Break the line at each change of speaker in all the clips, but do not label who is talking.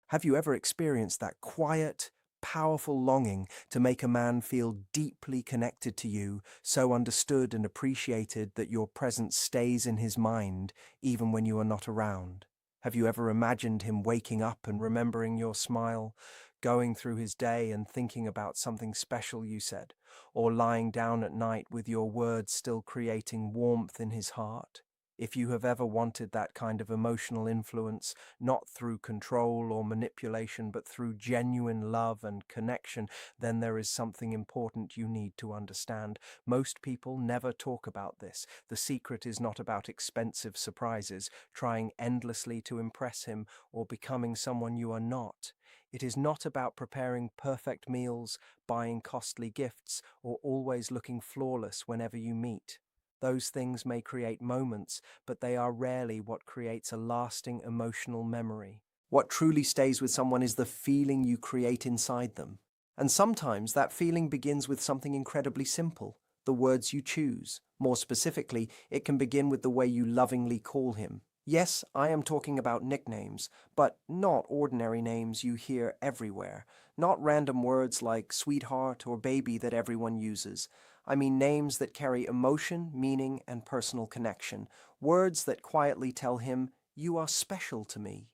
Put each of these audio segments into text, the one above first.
Have you ever experienced that quiet, powerful longing to make a man feel deeply connected to you, so understood and appreciated that your presence stays in his mind even when you are not around? Have you ever imagined him waking up and remembering your smile, going through his day and thinking about something special you said, or lying down at night with your words still creating warmth in his heart? If you have ever wanted that kind of emotional influence, not through control or manipulation, but through genuine love and connection, then there is something important you need to understand. Most people never talk about this. The secret is not about expensive surprises, trying endlessly to impress him, or becoming someone you are not. It is not about preparing perfect meals, buying costly gifts, or always looking flawless whenever you meet. Those things may create moments, but they are rarely what creates a lasting emotional memory. What truly stays with someone is the feeling you create inside them. And sometimes that feeling begins with something incredibly simple, the words you choose. More specifically, it can begin with the way you lovingly call him. Yes, I am talking about nicknames, but not ordinary names you hear everywhere. Not random words like sweetheart or baby that everyone uses. I mean names that carry emotion, meaning, and personal connection. Words that quietly tell him, "You are special to me."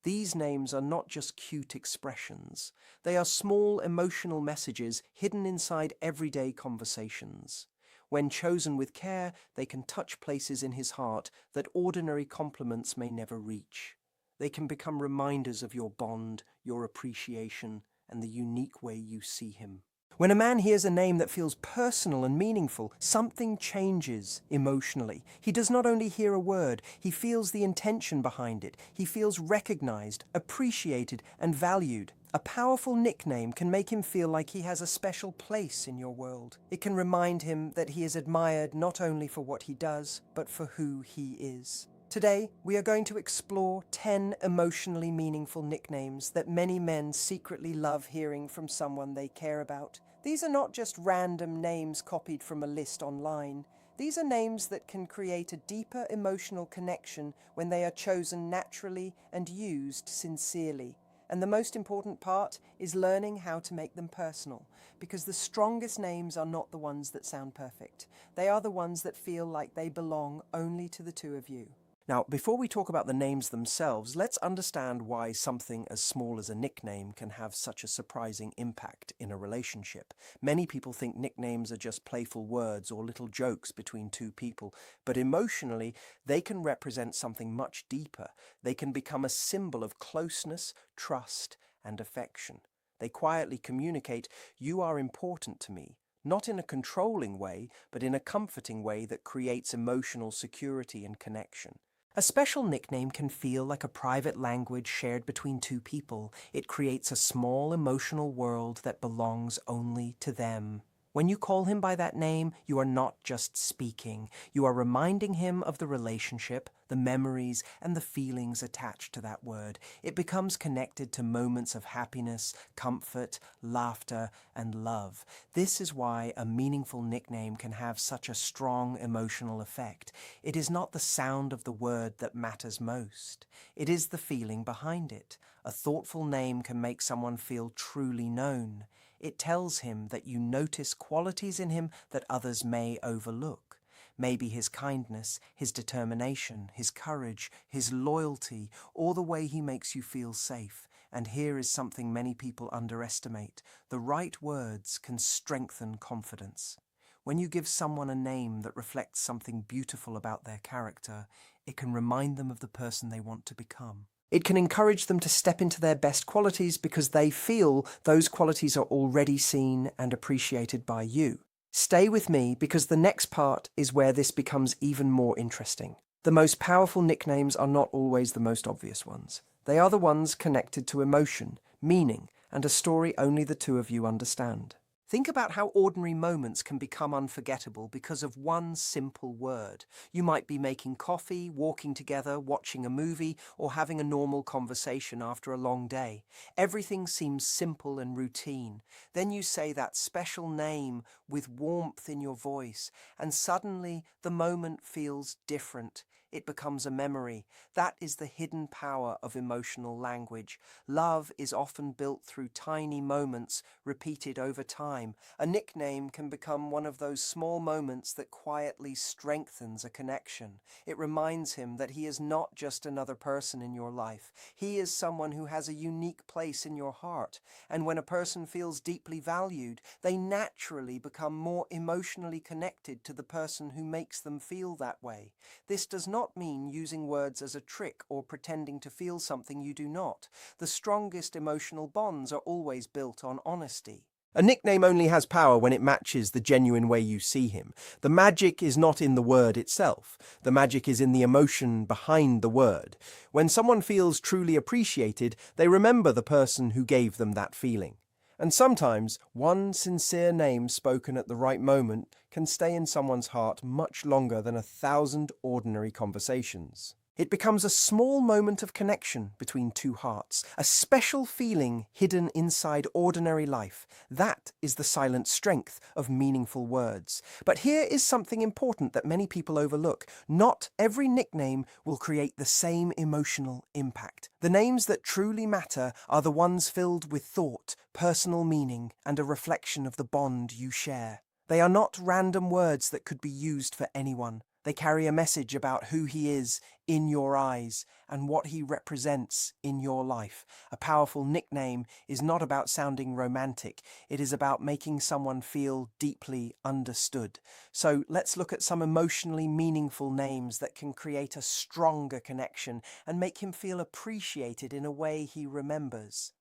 These names are not just cute expressions. They are small emotional messages hidden inside everyday conversations. When chosen with care, they can touch places in his heart that ordinary compliments may never reach. They can become reminders of your bond, your appreciation, and the unique way you see him. When a man hears a name that feels personal and meaningful, something changes emotionally. He does not only hear a word, he feels the intention behind it. He feels recognized, appreciated, and valued. A powerful nickname can make him feel like he has a special place in your world. It can remind him that he is admired not only for what he does, but for who he is. Today, we are going to explore 10 emotionally meaningful nicknames that many men secretly love hearing from someone they care about. These are not just random names copied from a list online. These are names that can create a deeper emotional connection when they are chosen naturally and used sincerely. And the most important part is learning how to make them personal, because the strongest names are not the ones that sound perfect. They are the ones that feel like they belong only to the two of you. Now, before we talk about the names themselves, let's understand why something as small as a nickname can have such a surprising impact in a relationship. Many people think nicknames are just playful words or little jokes between two people, but emotionally, they can represent something much deeper. They can become a symbol of closeness, trust, and affection. They quietly communicate, "You are important to me." Not in a controlling way, but in a comforting way that creates emotional security and connection. A special nickname can feel like a private language shared between two people. It creates a small emotional world that belongs only to them. When you call him by that name, you are not just speaking. You are reminding him of the relationship, the memories, and the feelings attached to that word. It becomes connected to moments of happiness, comfort, laughter, and love. This is why a meaningful nickname can have such a strong emotional effect. It is not the sound of the word that matters most. It is the feeling behind it. A thoughtful name can make someone feel truly known. It tells him that you notice qualities in him that others may overlook. Maybe his kindness, his determination, his courage, his loyalty, or the way he makes you feel safe. And here is something many people underestimate. The right words can strengthen confidence. When you give someone a name that reflects something beautiful about their character, it can remind them of the person they want to become. It can encourage them to step into their best qualities because they feel those qualities are already seen and appreciated by you. Stay with me because the next part is where this becomes even more interesting. The most powerful nicknames are not always the most obvious ones. They are the ones connected to emotion, meaning, and a story only the two of you understand. Think about how ordinary moments can become unforgettable because of one simple word. You might be making coffee, walking together, watching a movie, or having a normal conversation after a long day. Everything seems simple and routine. Then you say that special name with warmth in your voice, and suddenly the moment feels different. it becomes a memory. That is the hidden power of emotional language. Love is often built through tiny moments repeated over time. A nickname can become one of those small moments that quietly strengthens a connection. It reminds him that he is not just another person in your life. He is someone who has a unique place in your heart. And when a person feels deeply valued, they naturally become more emotionally connected to the person who makes them feel that way. This does not mean using words as a trick or pretending to feel something you do not. The strongest emotional bonds are always built on honesty. A nickname only has power when it matches the genuine way you see him. The magic is not in the word itself. The magic is in the emotion behind the word. When someone feels truly appreciated, they remember the person who gave them that feeling. And sometimes, one sincere name spoken at the right moment can stay in someone's heart much longer than 1,000 ordinary conversations. It becomes a small moment of connection between two hearts, a special feeling hidden inside ordinary life. That is the silent strength of meaningful words. But here is something important that many people overlook. Not every nickname will create the same emotional impact. The names that truly matter are the ones filled with thought, personal meaning, and a reflection of the bond you share. They are not random words that could be used for anyone. They carry a message about who he is in your eyes and what he represents in your life. A powerful nickname is not about sounding romantic. It is about making someone feel deeply understood. So let's look at some emotionally meaningful names that can create a stronger connection and make him feel appreciated in a way he remembers.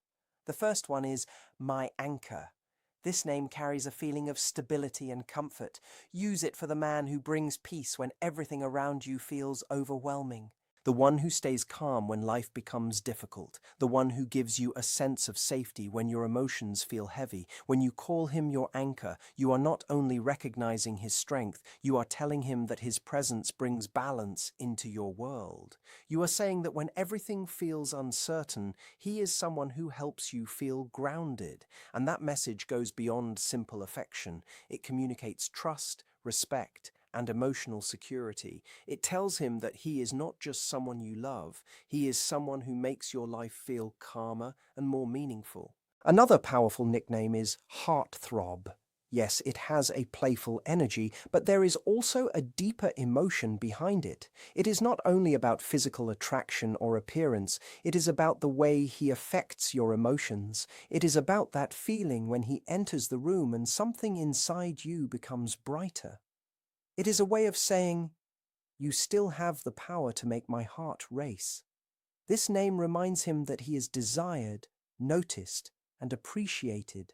The first one is My Anchor. This name carries a feeling of stability and comfort. Use it for the man who brings peace when everything around you feels overwhelming. The one who stays calm when life becomes difficult. The one who gives you a sense of safety when your emotions feel heavy. When you call him your anchor, you are not only recognizing his strength, you are telling him that his presence brings balance into your world. You are saying that when everything feels uncertain, he is someone who helps you feel grounded. And that message goes beyond simple affection. It communicates trust, respect, and emotional security. It tells him that he is not just someone you love, he is someone who makes your life feel calmer and more meaningful. Another powerful nickname is Heartthrob. Yes, it has a playful energy, but there is also a deeper emotion behind it. It is not only about physical attraction or appearance, it is about the way he affects your emotions. It is about that feeling when he enters the room and something inside you becomes brighter. It is a way of saying, you still have the power to make my heart race. This name reminds him that he is desired, noticed, and appreciated.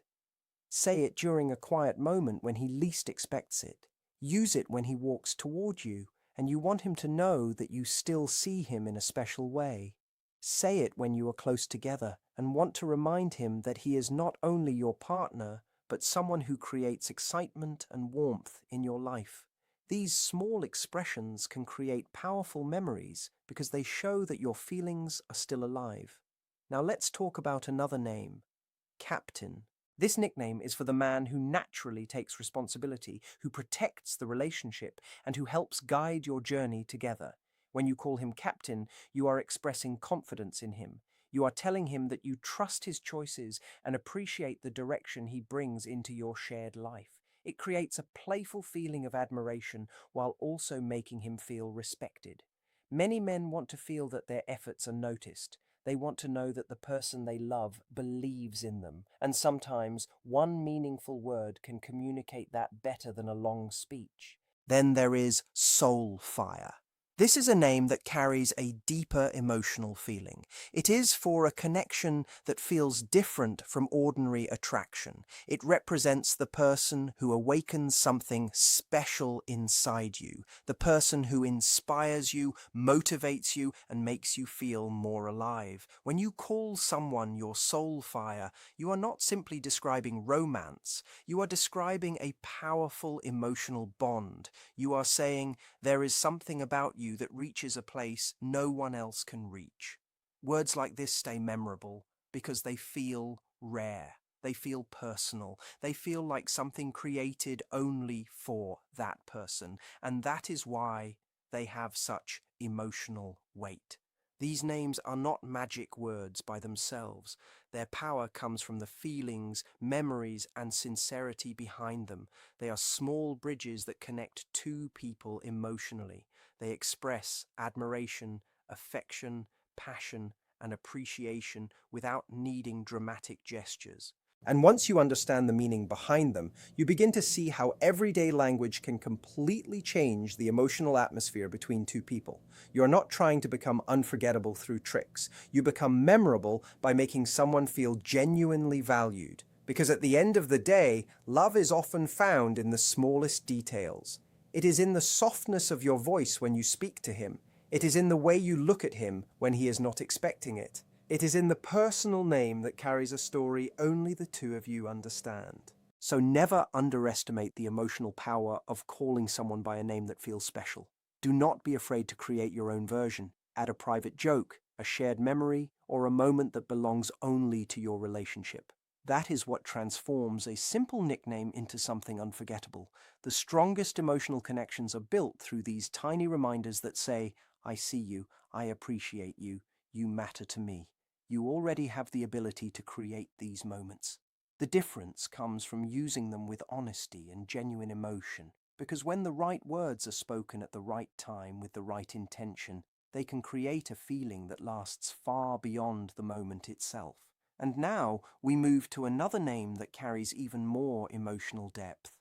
Say it during a quiet moment when he least expects it. Use it when he walks toward you, and you want him to know that you still see him in a special way. Say it when you are close together and want to remind him that he is not only your partner, but someone who creates excitement and warmth in your life. These small expressions can create powerful memories because they show that your feelings are still alive. Now let's talk about another name, Captain. This nickname is for the man who naturally takes responsibility, who protects the relationship, and who helps guide your journey together. When you call him Captain, you are expressing confidence in him. You are telling him that you trust his choices and appreciate the direction he brings into your shared life. It creates a playful feeling of admiration while also making him feel respected. Many men want to feel that their efforts are noticed. They want to know that the person they love believes in them, and sometimes one meaningful word can communicate that better than a long speech. Then there is Soulfire. This is a name that carries a deeper emotional feeling. It is for a connection that feels different from ordinary attraction. It represents the person who awakens something special inside you, the person who inspires you, motivates you, and makes you feel more alive. When you call someone your soul fire, you are not simply describing romance. You are describing a powerful emotional bond. You are saying, there is something about you that reaches a place no one else can reach. Words like this stay memorable because they feel rare. They feel personal. They feel like something created only for that person. And that is why they have such emotional weight. These names are not magic words by themselves. Their power comes from the feelings, memories, and sincerity behind them. They are small bridges that connect two people emotionally. They express admiration, affection, passion, and appreciation without needing dramatic gestures. And once you understand the meaning behind them, you begin to see how everyday language can completely change the emotional atmosphere between two people. You're not trying to become unforgettable through tricks. You become memorable by making someone feel genuinely valued. Because at the end of the day, love is often found in the smallest details. It is in the softness of your voice when you speak to him. It is in the way you look at him when he is not expecting it. It is in the personal name that carries a story only the two of you understand. So never underestimate the emotional power of calling someone by a name that feels special. Do not be afraid to create your own version. Add a private joke, a shared memory, or a moment that belongs only to your relationship. That is what transforms a simple nickname into something unforgettable. The strongest emotional connections are built through these tiny reminders that say, I see you, I appreciate you, you matter to me. You already have the ability to create these moments. The difference comes from using them with honesty and genuine emotion, because when the right words are spoken at the right time with the right intention, they can create a feeling that lasts far beyond the moment itself. And now we move to another name that carries even more emotional depth.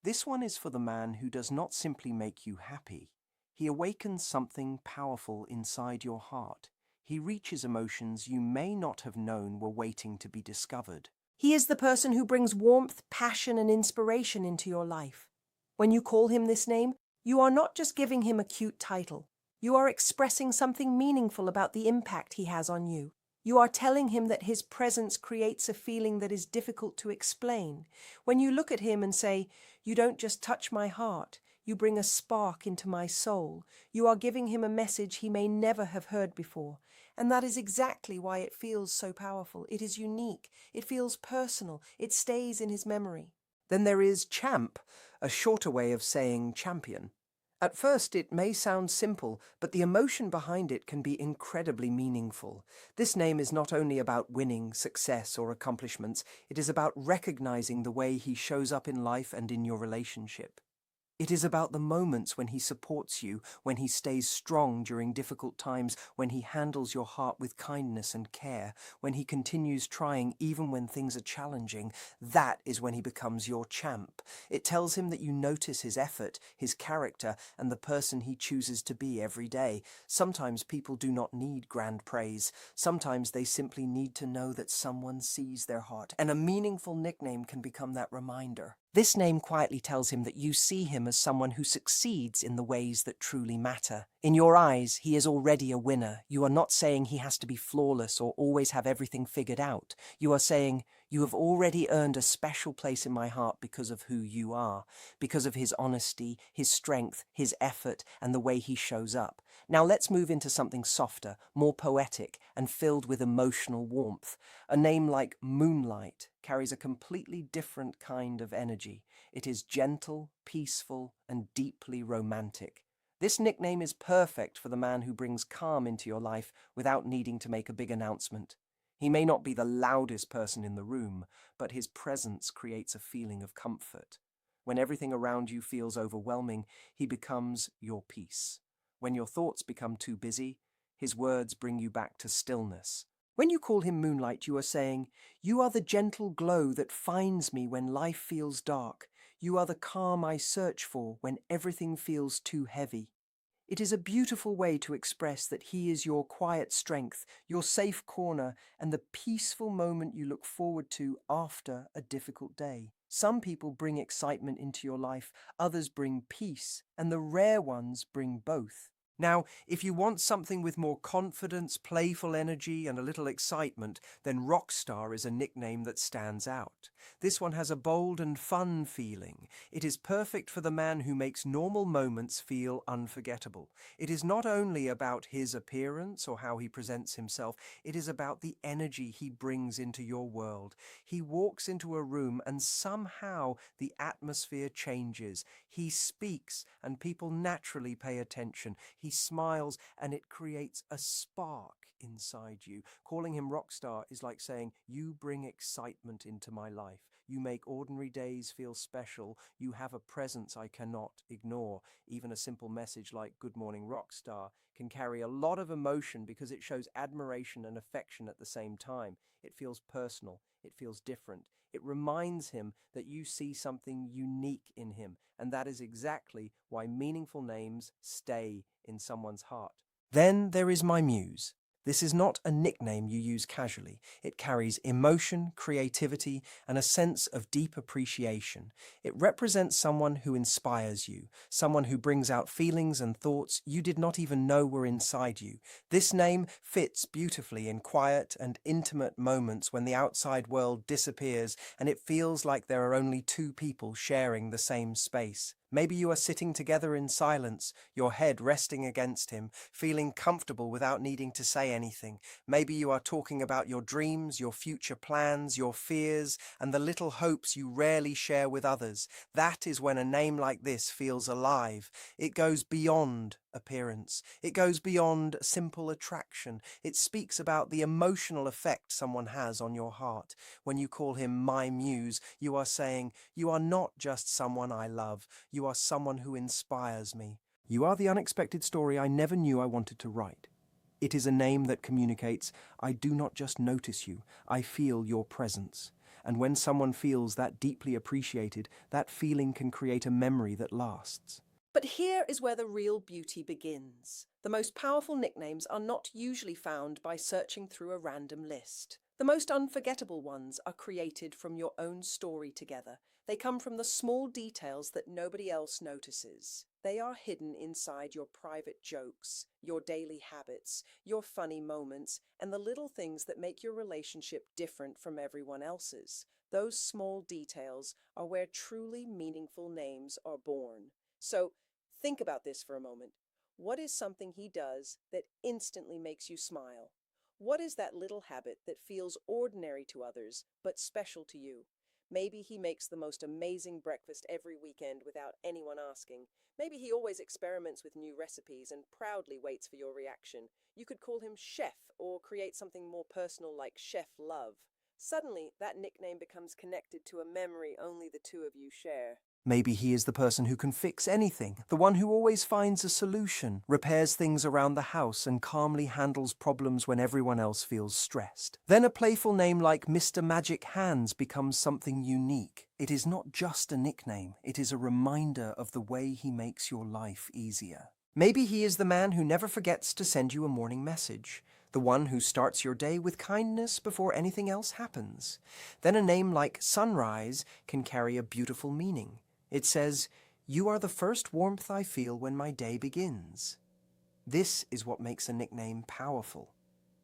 This one is for the man who does not simply make you happy. He awakens something powerful inside your heart. He reaches emotions you may not have known were waiting to be discovered.
He is the person who brings warmth, passion, and inspiration into your life. When you call him this name, you are not just giving him a cute title. You are expressing something meaningful about the impact he has on you. You are telling him that his presence creates a feeling that is difficult to explain. When you look at him and say, "You don't just touch my heart, you bring a spark into my soul," you are giving him a message he may never have heard before. And that is exactly why it feels so powerful. It is unique. It feels personal. It stays in his memory.
Then there is champ, a shorter way of saying champion. At first, it may sound simple, but the emotion behind it can be incredibly meaningful. This name is not only about winning, success, or accomplishments, it is about recognizing the way he shows up in life and in your relationship. It is about the moments when he supports you, when he stays strong during difficult times, when he handles your heart with kindness and care, when he continues trying even when things are challenging. That is when he becomes your champ. It tells him that you notice his effort, his character, and the person he chooses to be every day. Sometimes people do not need grand praise. Sometimes they simply need to know that someone sees their heart, and a meaningful nickname can become that reminder. This name quietly tells him that you see him as someone who succeeds in the ways that truly matter. In your eyes, he is already a winner. You are not saying he has to be flawless or always have everything figured out. You are saying, you have already earned a special place in my heart because of who you are, because of his honesty, his strength, his effort, and the way he shows up. Now let's move into something softer, more poetic, and filled with emotional warmth. A name like Moonlight carries a completely different kind of energy. It is gentle, peaceful, and deeply romantic. This nickname is perfect for the man who brings calm into your life without needing to make a big announcement. He may not be the loudest person in the room, but his presence creates a feeling of comfort. When everything around you feels overwhelming, he becomes your peace. When your thoughts become too busy, his words bring you back to stillness. When you call him Moonlight, you are saying, "You are the gentle glow that finds me when life feels dark. You are the calm I search for when everything feels too heavy." It is a beautiful way to express that he is your quiet strength, your safe corner, and the peaceful moment you look forward to after a difficult day. Some people bring excitement into your life, others bring peace, and the rare ones bring both. Now, if you want something with more confidence, playful energy, and a little excitement, then Rockstar is a nickname that stands out. This one has a bold and fun feeling. It is perfect for the man who makes normal moments feel unforgettable. It is not only about his appearance or how he presents himself, it is about the energy he brings into your world. He walks into a room and somehow the atmosphere changes. He speaks and people naturally pay attention. He smiles and it creates a spark inside you. Calling him Rockstar is like saying, "You bring excitement into my life. You make ordinary days feel special. You have a presence I cannot ignore." Even a simple message like "Good morning, Rockstar" can carry a lot of emotion because it shows admiration and affection at the same time. It feels personal. It feels different. It reminds him that you see something unique in him, and that is exactly why meaningful names stay in someone's heart. Then there is my muse. This is not a nickname you use casually. It carries emotion, creativity, and a sense of deep appreciation. It represents someone who inspires you, someone who brings out feelings and thoughts you did not even know were inside you. This name fits beautifully in quiet and intimate moments when the outside world disappears and it feels like there are only two people sharing the same space. Maybe you are sitting together in silence, your head resting against him, feeling comfortable without needing to say anything. Maybe you are talking about your dreams, your future plans, your fears, and the little hopes you rarely share with others. That is when a name like this feels alive. It goes beyond appearance. It goes beyond simple attraction. It speaks about the emotional effect someone has on your heart. When you call him my muse, you are saying, "You are not just someone I love. You are someone who inspires me. You are the unexpected story I never knew I wanted to write." It is a name that communicates, "I do not just notice you, I feel your presence." And when someone feels that deeply appreciated, that feeling can create a memory that lasts.
But here is where the real beauty begins. The most powerful nicknames are not usually found by searching through a random list. The most unforgettable ones are created from your own story together. They come from the small details that nobody else notices. They are hidden inside your private jokes, your daily habits, your funny moments, and the little things that make your relationship different from everyone else's. Those small details are where truly meaningful names are born. So, think about this for a moment. What is something he does that instantly makes you smile? What is that little habit that feels ordinary to others but special to you? Maybe he makes the most amazing breakfast every weekend without anyone asking. Maybe he always experiments with new recipes and proudly waits for your reaction. You could call him Chef or create something more personal like Chef Love. Suddenly, that nickname becomes connected to a memory only the two of you share.
Maybe he is the person who can fix anything, the one who always finds a solution, repairs things around the house, and calmly handles problems when everyone else feels stressed. Then a playful name like Mr. Magic Hands becomes something unique. It is not just a nickname, it is a reminder of the way he makes your life easier. Maybe he is the man who never forgets to send you a morning message, the one who starts your day with kindness before anything else happens. Then a name like Sunrise can carry a beautiful meaning. It says, "You are the first warmth I feel when my day begins." This is what makes a nickname powerful.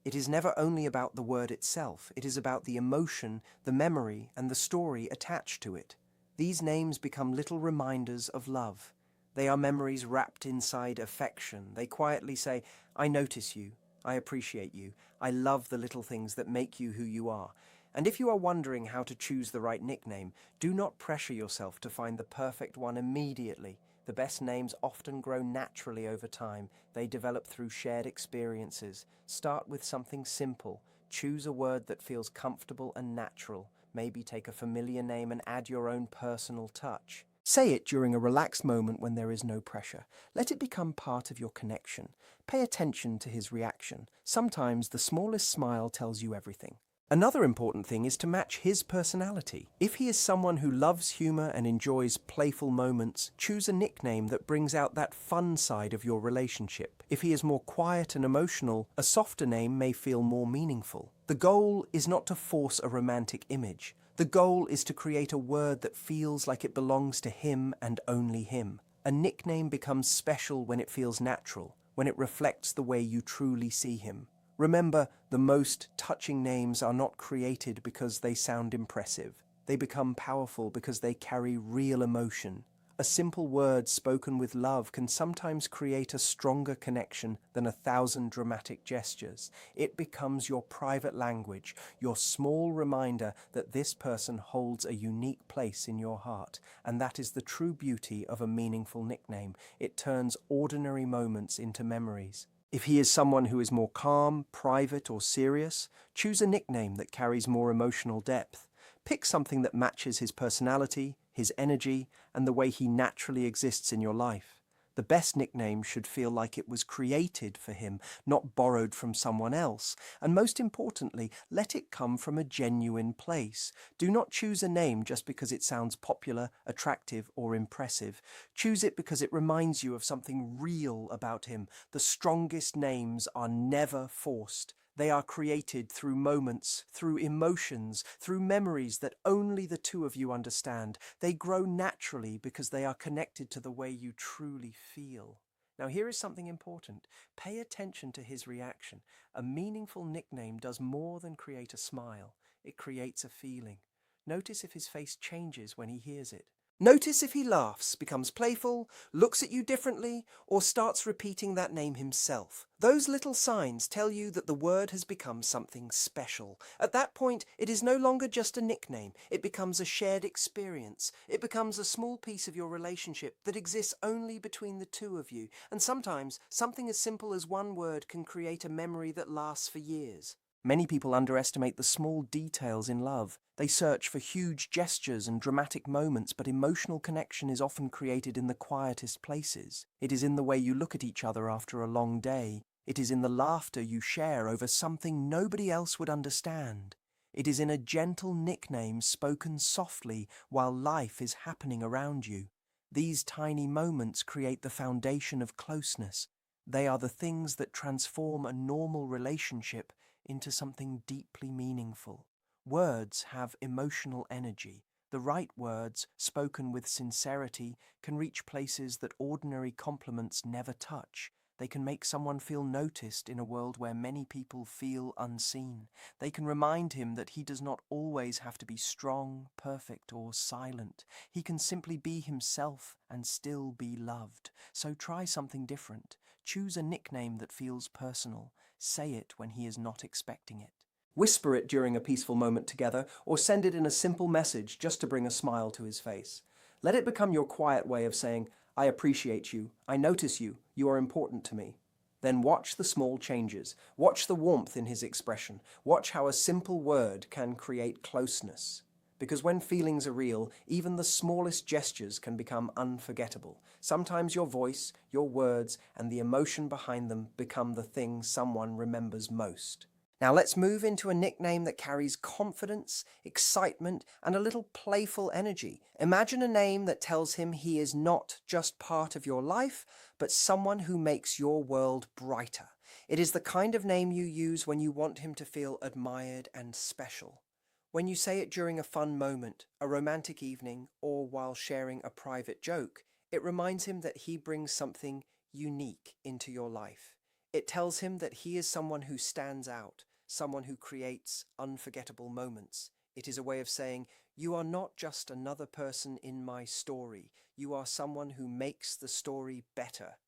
It is never only about the word itself, it is about the emotion, the memory, and the story attached to it. These names become little reminders of love. They are memories wrapped inside affection. They quietly say, "I notice you, I appreciate you, I love the little things that make you who you are." And if you are wondering how to choose the right nickname, do not pressure yourself to find the perfect one immediately. The best names often grow naturally over time. They develop through shared experiences. Start with something simple. Choose a word that feels comfortable and natural. Maybe take a familiar name and add your own personal touch. Say it during a relaxed moment when there is no pressure. Let it become part of your connection. Pay attention to his reaction. Sometimes the smallest smile tells you everything. Another important thing is to match his personality. If he is someone who loves humor and enjoys playful moments, choose a nickname that brings out that fun side of your relationship. If he is more quiet and emotional, a softer name may feel more meaningful. The goal is not to force a romantic image. The goal is to create a word that feels like it belongs to him and only him. A nickname becomes special when it feels natural, when it reflects the way you truly see him. Remember, the most touching names are not created because they sound impressive. They become powerful because they carry real emotion. A simple word spoken with love can sometimes create a stronger connection than 1,000 dramatic gestures. It becomes your private language, your small reminder that this person holds a unique place in your heart. And that is the true beauty of a meaningful nickname. It turns ordinary moments into memories. If he is someone who is more calm, private, or serious, choose a nickname that carries more emotional depth. Pick something that matches his personality, his energy, and the way he naturally exists in your life. The best nickname should feel like it was created for him, not borrowed from someone else. And most importantly, let it come from a genuine place. Do not choose a name just because it sounds popular, attractive, or impressive. Choose it because it reminds you of something real about him. The strongest names are never forced. They are created through moments, through emotions, through memories that only the two of you understand. They grow naturally because they are connected to the way you truly feel. Now, here is something important. Pay attention to his reaction. A meaningful nickname does more than create a smile. It creates a feeling. Notice if his face changes when he hears it. Notice if he laughs, becomes playful, looks at you differently, or starts repeating that name himself. Those little signs tell you that the word has become something special. At that point, it is no longer just a nickname. It becomes a shared experience. It becomes a small piece of your relationship that exists only between the two of you. And sometimes, something as simple as one word can create a memory that lasts for years. Many people underestimate the small details in love. They search for huge gestures and dramatic moments, but emotional connection is often created in the quietest places. It is in the way you look at each other after a long day. It is in the laughter you share over something nobody else would understand. It is in a gentle nickname spoken softly while life is happening around you. These tiny moments create the foundation of closeness. They are the things that transform a normal relationship into something deeply meaningful. Words have emotional energy. The right words, spoken with sincerity, can reach places that ordinary compliments never touch. They can make someone feel noticed in a world where many people feel unseen. They can remind him that he does not always have to be strong, perfect, or silent. He can simply be himself and still be loved. So try something different. Choose a nickname that feels personal. Say it when he is not expecting it. Whisper it during a peaceful moment together, or send it in a simple message just to bring a smile to his face. Let it become your quiet way of saying, "I appreciate you, I notice you, you are important to me." Then watch the small changes. Watch the warmth in his expression. Watch how a simple word can create closeness. Because when feelings are real, even the smallest gestures can become unforgettable. Sometimes your voice, your words, and the emotion behind them become the thing someone remembers most. Now let's move into a nickname that carries confidence, excitement, and a little playful energy. Imagine a name that tells him he is not just part of your life, but someone who makes your world brighter. It is the kind of name you use when you want him to feel admired and special. When you say it during a fun moment, a romantic evening, or while sharing a private joke, it reminds him that he brings something unique into your life. It tells him that he is someone who stands out, someone who creates unforgettable moments. It is a way of saying, "You are not just another person in my story. You are someone who makes the story better."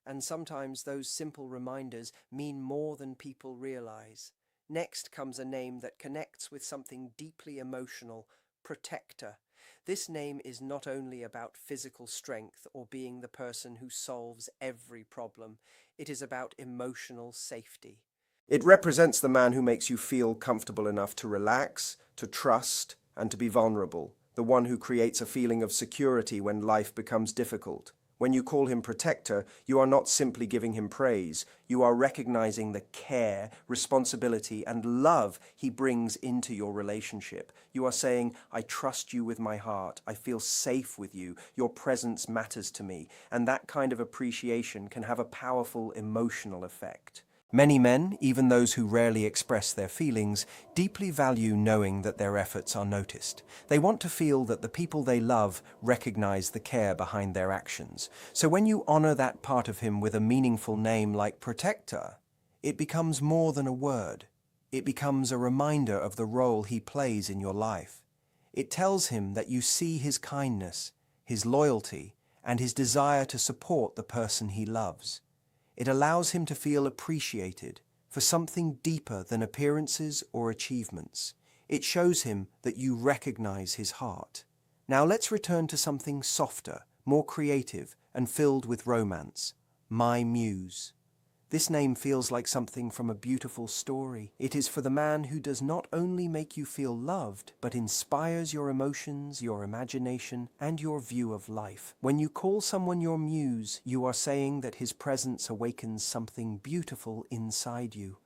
And sometimes those simple reminders mean more than people realize. Next comes a name that connects with something deeply emotional, protector. This name is not only about physical strength or being the person who solves every problem. It is about emotional safety. It represents the man who makes you feel comfortable enough to relax, to trust, and to be vulnerable. The one who creates a feeling of security when life becomes difficult. When you call him protector, you are not simply giving him praise. You are recognizing the care, responsibility, and love he brings into your relationship. You are saying, "I trust you with my heart. I feel safe with you. Your presence matters to me." And that kind of appreciation can have a powerful emotional effect. Many men, even those who rarely express their feelings, deeply value knowing that their efforts are noticed. They want to feel that the people they love recognize the care behind their actions. So when you honor that part of him with a meaningful name like protector, it becomes more than a word. It becomes a reminder of the role he plays in your life. It tells him that you see his kindness, his loyalty, and his desire to support the person he loves. It allows him to feel appreciated for something deeper than appearances or achievements. It shows him that you recognize his heart. Now let's return to something softer, more creative, and filled with romance. My Muse. This name feels like something from a beautiful story. It is for the man who does not only make you feel loved, but inspires your emotions, your imagination, and your view of life. When you call someone your muse, you are saying that his presence awakens something beautiful inside you.